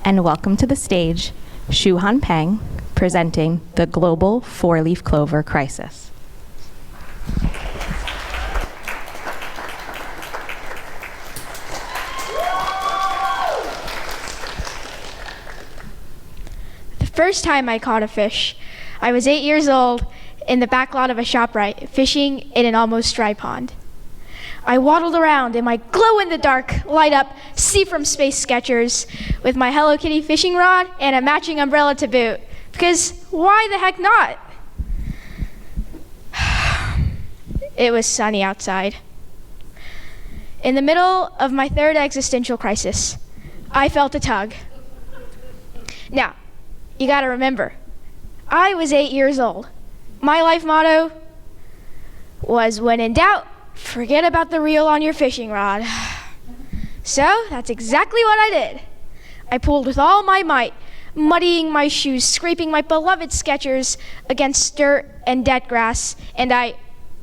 and welcome to the stage Shuohan Peng presenting the Global Four-Leaf Clover Crisis. The first time I caught a fish, I was 8 years old in the back lot of a ShopRite, fishing in an almost dry pond. I waddled around in my glow-in-the-dark, light-up, see-from-space Skechers with my Hello Kitty fishing rod and a matching umbrella to boot, because why the heck not? It was sunny outside. In the middle of my third existential crisis, I felt a tug. Now, you gotta remember, I was 8 years old. My life motto was, when in doubt, forget about the reel on your fishing rod. So that's exactly what I did. I pulled with all my might, muddying my shoes, scraping my beloved Skechers against dirt and dead grass, and I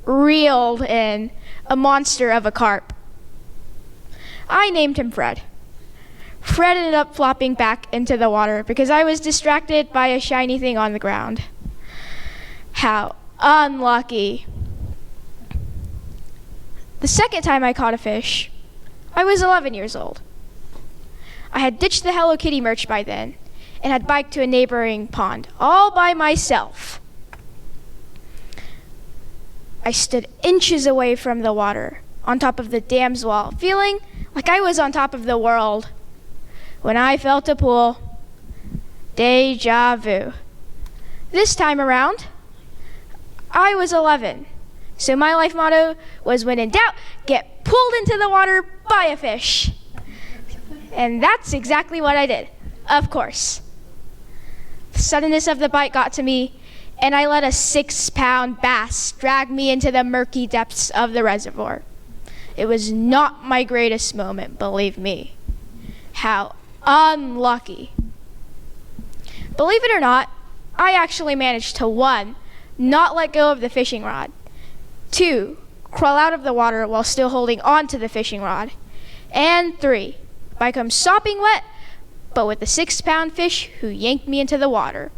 reeled in a monster of a carp. I named him Fred. Fred ended up flopping back into the water because I was distracted by a shiny thing on the ground. How unlucky. The second time I caught a fish, I was 11 years old. I had ditched the Hello Kitty merch by then and had biked to a neighboring pond all by myself. I stood inches away from the water on top of the dam's wall, feeling like I was on top of the world, when I felt a pull. Deja vu. This time around, I was 11. So my life motto was, when in doubt, get pulled into the water by a fish. And that's exactly what I did, of course. The suddenness of the bite got to me, and I let a 6-pound bass drag me into the murky depths of the reservoir. It was not my greatest moment, believe me. How unlucky. Believe it or not, I actually managed to, 1, not let go of the fishing rod, 2, crawl out of the water while still holding on to the fishing rod, and 3, become sopping wet, but with a 6-pound fish who yanked me into the water.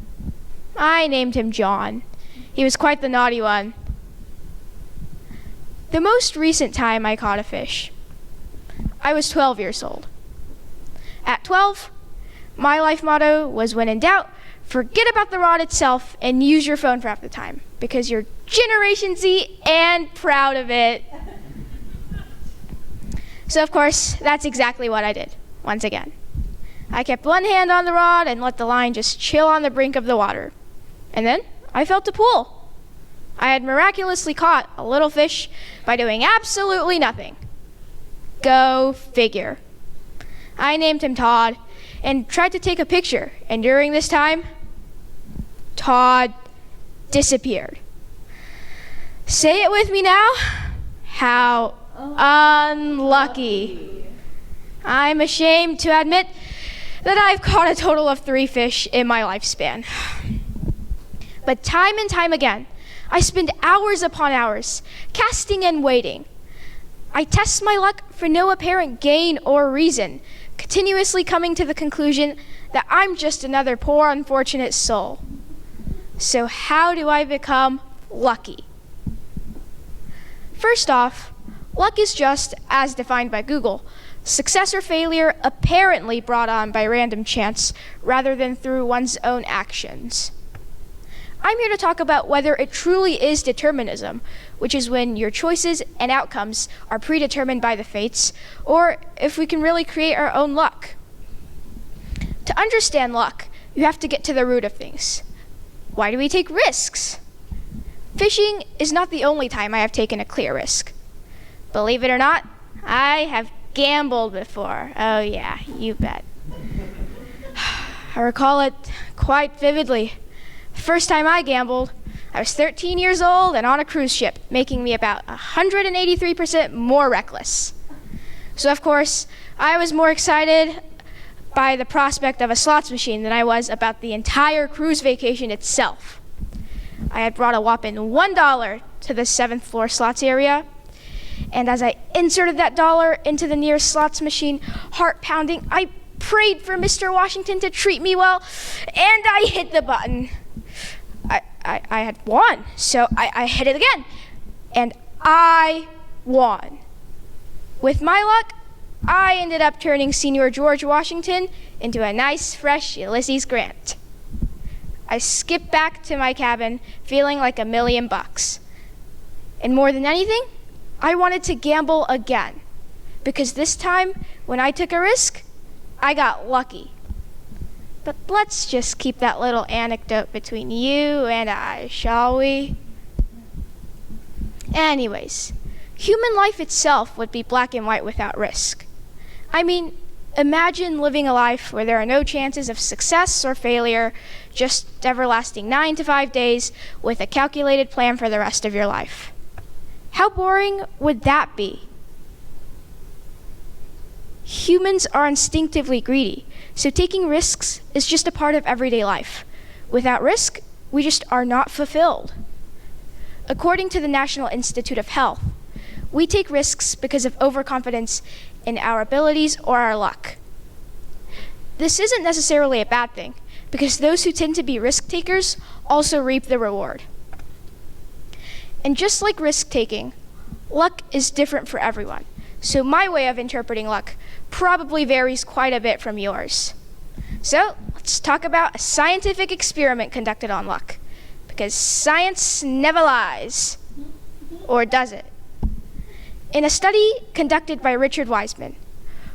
I named him John. He was quite the naughty one. The most recent time I caught a fish, I was 12 years old. At 12, my life motto was, when in doubt, forget about the rod itself and use your phone for half the time, because you're Generation Z and proud of it. So of course, that's exactly what I did, once again. I kept one hand on the rod and let the line just chill on the brink of the water. And then I felt a pull. I had miraculously caught a little fish by doing absolutely nothing. Go figure. I named him Todd and tried to take a picture, and during this time, Todd disappeared. Say it with me now. How unlucky. I'm ashamed to admit that I've caught a total of 3 fish in my lifespan. But time and time again, I spend hours upon hours casting and waiting. I test my luck for no apparent gain or reason, continuously coming to the conclusion that I'm just another poor, unfortunate soul. So how do I become lucky? First off, luck is just, as defined by Google, success or failure apparently brought on by random chance rather than through one's own actions. I'm here to talk about whether it truly is determinism, which is when your choices and outcomes are predetermined by the fates, or if we can really create our own luck. To understand luck, you have to get to the root of things. Why do we take risks? Fishing is not the only time I have taken a clear risk. Believe it or not, I have gambled before. Oh yeah, you bet. I recall it quite vividly. The first time I gambled, I was 13 years old and on a cruise ship, making me about 183% more reckless. So of course, I was more excited by the prospect of a slots machine than I was about the entire cruise vacation itself. I had brought a whopping $1 to the 7th floor slots area, and as I inserted that dollar into the nearest slots machine, heart pounding, I prayed for Mr. Washington to treat me well, and I hit the button. I had won, so I hit it again, and I won. With my luck, I ended up turning Senior George Washington into a nice, fresh Ulysses Grant. I skipped back to my cabin feeling like $1,000,000. And more than anything, I wanted to gamble again, because this time, when I took a risk, I got lucky. But let's just keep that little anecdote between you and I, shall we? Anyways, human life itself would be black and white without risk. I mean, imagine living a life where there are no chances of success or failure, just everlasting 9 to 5 days with a calculated plan for the rest of your life. How boring would that be? Humans are instinctively greedy, so taking risks is just a part of everyday life. Without risk, we just are not fulfilled. According to the National Institute of Health, we take risks because of overconfidence in our abilities or our luck. This isn't necessarily a bad thing, because those who tend to be risk takers also reap the reward. And just like risk taking, luck is different for everyone. So my way of interpreting luck probably varies quite a bit from yours. So let's talk about a scientific experiment conducted on luck, because science never lies. Or does it? In a study conducted by Richard Wiseman,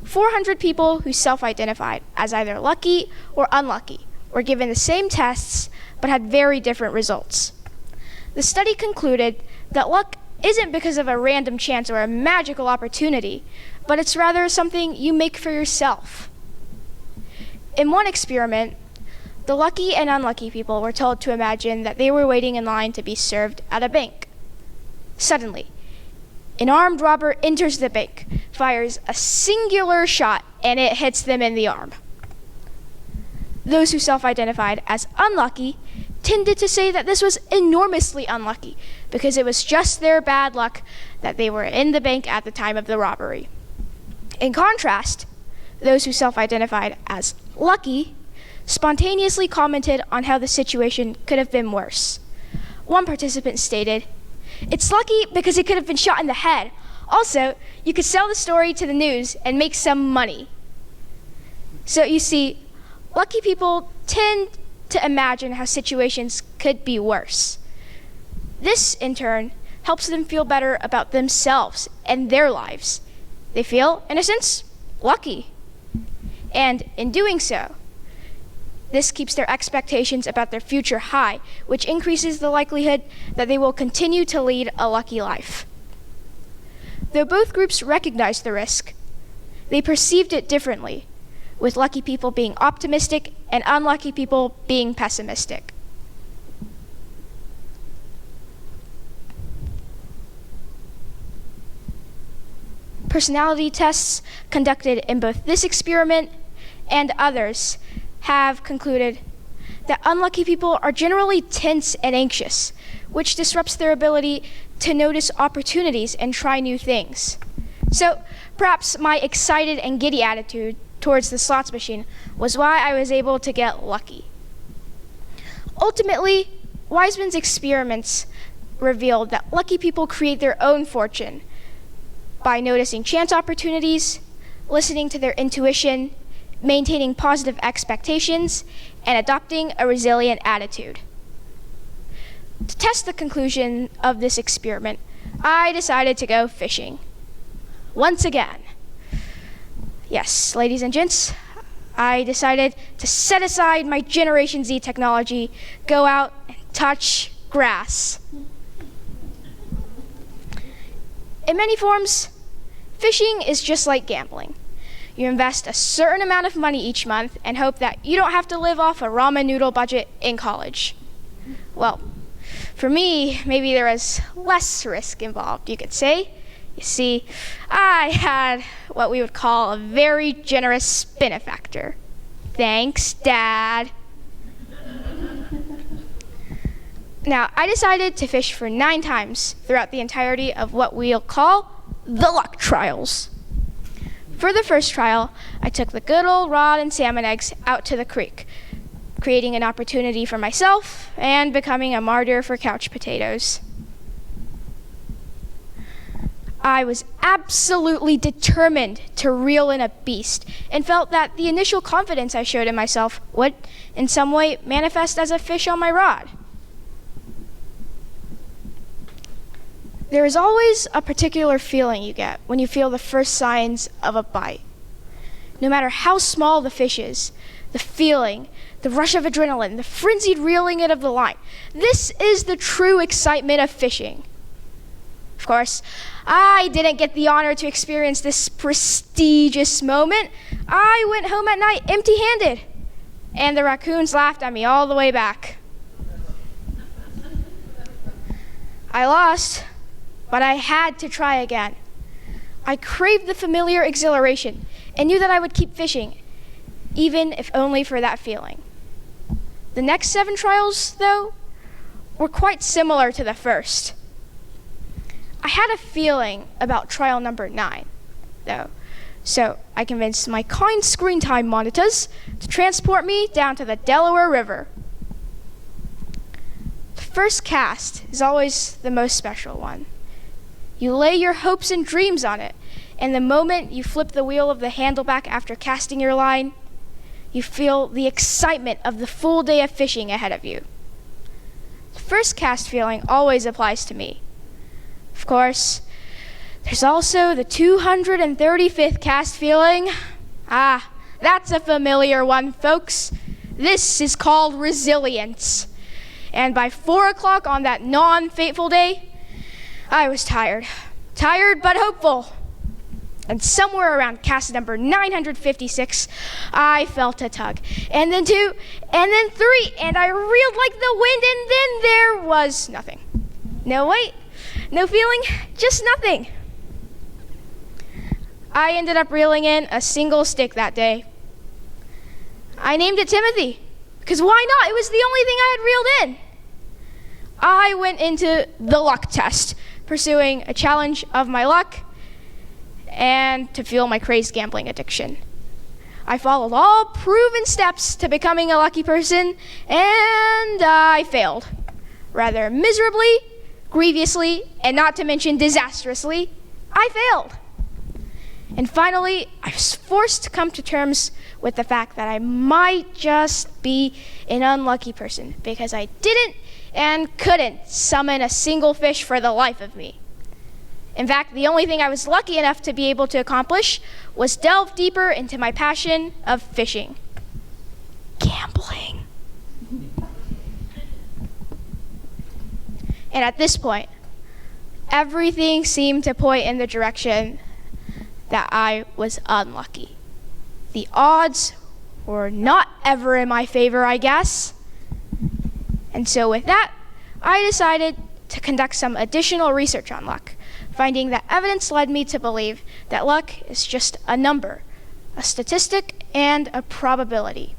400 people who self-identified as either lucky or unlucky were given the same tests but had very different results. The study concluded that luck isn't because of a random chance or a magical opportunity, but it's rather something you make for yourself. In one experiment, the lucky and unlucky people were told to imagine that they were waiting in line to be served at a bank. Suddenly, an armed robber enters the bank, fires a singular shot, and it hits them in the arm. Those who self-identified as unlucky tended to say that this was enormously unlucky because it was just their bad luck that they were in the bank at the time of the robbery. In contrast, those who self-identified as lucky spontaneously commented on how the situation could have been worse. One participant stated, "It's lucky because he could have been shot in the head. Also, you could sell the story to the news and make some money." So you see, lucky people tend to imagine how situations could be worse. This, in turn, helps them feel better about themselves and their lives. They feel, in a sense, lucky. And in doing so, this keeps their expectations about their future high, which increases the likelihood that they will continue to lead a lucky life. Though both groups recognized the risk, they perceived it differently, with lucky people being optimistic and unlucky people being pessimistic. Personality tests conducted in both this experiment and others have concluded that unlucky people are generally tense and anxious, which disrupts their ability to notice opportunities and try new things. So perhaps my excited and giddy attitude towards the slots machine was why I was able to get lucky. Ultimately, Wiseman's experiments revealed that lucky people create their own fortune by noticing chance opportunities, listening to their intuition, maintaining positive expectations, and adopting a resilient attitude. To test the conclusion of this experiment, I decided to go fishing. Once again. Yes, ladies and gents, I decided to set aside my Generation Z technology, go out and touch grass. In many forms, fishing is just like gambling. You invest a certain amount of money each month and hope that you don't have to live off a ramen noodle budget in college. Well, for me, maybe there was less risk involved, you could say. You see, I had what we would call a very generous benefactor. Thanks, Dad. Now, I decided to fish for 9 times throughout the entirety of what we'll call the luck trials. For the first trial, I took the good old rod and salmon eggs out to the creek, creating an opportunity for myself and becoming a martyr for couch potatoes. I was absolutely determined to reel in a beast and felt that the initial confidence I showed in myself would, in some way, manifest as a fish on my rod. There is always a particular feeling you get when you feel the first signs of a bite. No matter how small the fish is, the feeling, the rush of adrenaline, the frenzied reeling in of the line, this is the true excitement of fishing. Of course, I didn't get the honor to experience this prestigious moment. I went home at night empty-handed, and the raccoons laughed at me all the way back. I lost, but I had to try again. I craved the familiar exhilaration and knew that I would keep fishing, even if only for that feeling. The next 7 trials, though, were quite similar to the first. I had a feeling about trial number 9, though, so I convinced my kind screen time monitors to transport me down to the Delaware River. The first cast is always the most special one. You lay your hopes and dreams on it, and the moment you flip the wheel of the handle back after casting your line, you feel the excitement of the full day of fishing ahead of you. The first cast feeling always applies to me. Of course, there's also the 235th cast feeling. That's a familiar one, folks. This is called resilience. And by 4 o'clock on that non-fateful day, I was tired. Tired but hopeful. And somewhere around cast number 956, I felt a tug. And then 2, and then 3, and I reeled like the wind, and then there was nothing. No weight, no feeling, just nothing. I ended up reeling in a single stick that day. I named it Timothy, because why not? It was the only thing I had reeled in. I went into the luck test, pursuing a challenge of my luck and to fuel my crazed gambling addiction. I followed all proven steps to becoming a lucky person, and I failed. Rather miserably, grievously, and not to mention disastrously, I failed. And finally, I was forced to come to terms with the fact that I might just be an unlucky person because I didn't and couldn't summon a single fish for the life of me. In fact, the only thing I was lucky enough to be able to accomplish was delve deeper into my passion of fishing. Gambling. And at this point, everything seemed to point in the direction that I was unlucky. The odds were not ever in my favor, I guess. And so with that, I decided to conduct some additional research on luck, finding that evidence led me to believe that luck is just a number, a statistic, and a probability.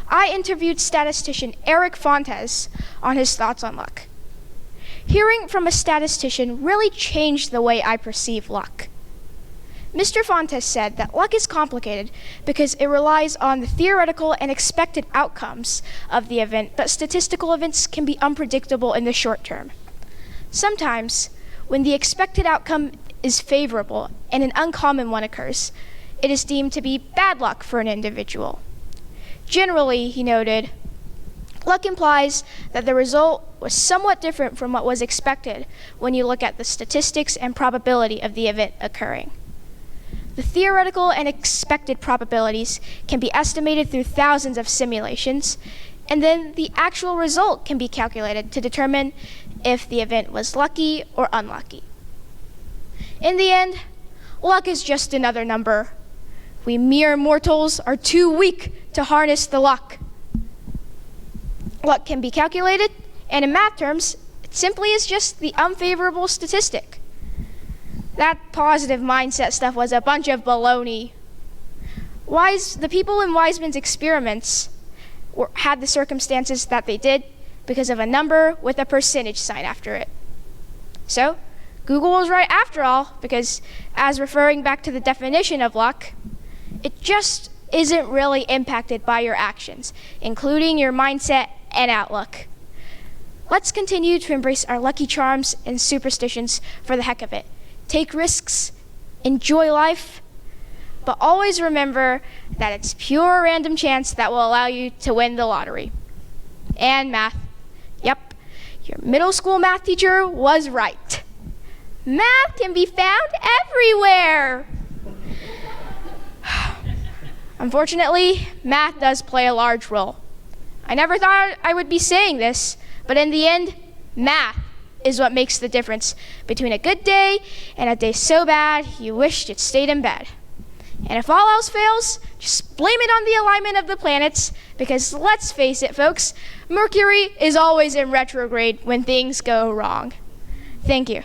I interviewed statistician Eric Fontes on his thoughts on luck. Hearing from a statistician really changed the way I perceive luck. Mr. Fontes said that luck is complicated because it relies on the theoretical and expected outcomes of the event, but statistical events can be unpredictable in the short term. Sometimes, when the expected outcome is favorable and an uncommon one occurs, it is deemed to be bad luck for an individual. Generally, he noted, luck implies that the result was somewhat different from what was expected when you look at the statistics and probability of the event occurring. The theoretical and expected probabilities can be estimated through thousands of simulations, and then the actual result can be calculated to determine if the event was lucky or unlucky. In the end, luck is just another number. We mere mortals are too weak to harness the luck. Luck can be calculated, and in math terms, it simply is just the unfavorable statistic. That positive mindset stuff was a bunch of baloney. The people in Wiseman's experiments had the circumstances that they did because of a number with a percentage sign after it. So, Google was right after all, because as referring back to the definition of luck, It just isn't really impacted by your actions, including your mindset and outlook. Let's continue to embrace our lucky charms and superstitions for the heck of it. Take risks, enjoy life, but always remember that it's pure random chance that will allow you to win the lottery. And math. Yep, your middle school math teacher was right. Math can be found everywhere. Unfortunately, math does play a large role. I never thought I would be saying this, but in the end, math is what makes the difference between a good day and a day so bad you wished you'd stayed in bed. And if all else fails, just blame it on the alignment of the planets, because let's face it, folks, Mercury is always in retrograde when things go wrong. Thank you.